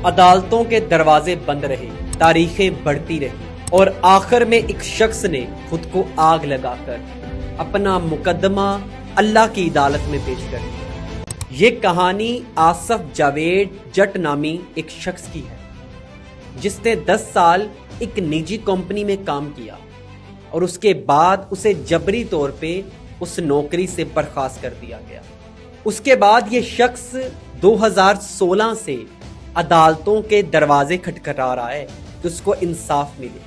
عدالتوں کے دروازے بند رہے، تاریخیں بڑھتی رہی اور آخر میں ایک شخص نے خود کو آگ لگا کر اپنا مقدمہ اللہ کی عدالت میں پیش کر دیا۔ یہ کہانی آصف جاوید جٹ نامی ایک شخص کی ہے جس نے 10 سال ایک نجی کمپنی میں کام کیا اور اس کے بعد اسے جبری طور پہ اس نوکری سے برخاست کر دیا گیا۔ اس کے بعد یہ شخص 2016 سے عدالتوں کے دروازے کھٹکھٹا رہا ہے کہ اس کو انصاف ملے،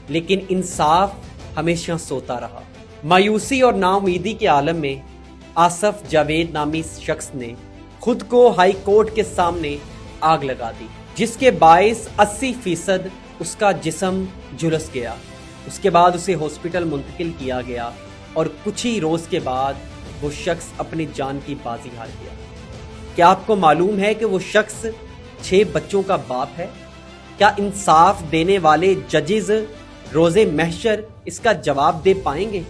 لیکن انصاف ہمیشہ سوتا رہا۔ مایوسی اور نا امیدی کے عالم میں آصف جاوید نامی شخص نے خود کو ہائی کورٹ کے سامنے آگ لگا دی، جس کے باعث 80% اس کا جسم جھلس گیا۔ اس کے بعد اسے ہاسپٹل منتقل کیا گیا اور کچھ ہی روز کے بعد وہ شخص اپنی جان کی بازی ہار گیا۔ کیا آپ کو معلوم ہے کہ وہ شخص 6 بچوں کا باپ ہے؟ کیا انصاف دینے والے ججز روز محشر اس کا جواب دے پائیں گے؟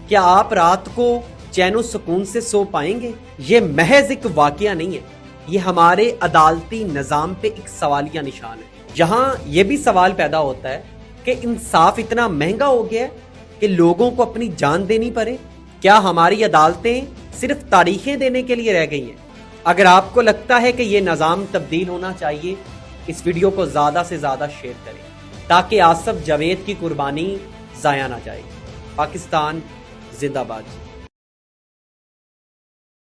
کیا آپ رات کو چین و سکون سے سو پائیں گے؟ یہ محض ایک واقعہ نہیں ہے، یہ ہمارے عدالتی نظام پہ ایک سوالیہ نشان ہے۔ یہاں یہ بھی سوال پیدا ہوتا ہے کہ انصاف اتنا مہنگا ہو گیا ہے کہ لوگوں کو اپنی جان دینی پڑے؟ کیا ہماری عدالتیں صرف تاریخیں دینے کے لیے رہ گئی ہیں؟ اگر آپ کو لگتا ہے کہ یہ نظام تبدیل ہونا چاہیے، اس ویڈیو کو زیادہ سے زیادہ شیئر کریں تاکہ آصف جاوید کی قربانی ضائع نہ جائے۔ پاکستان زندہ باد۔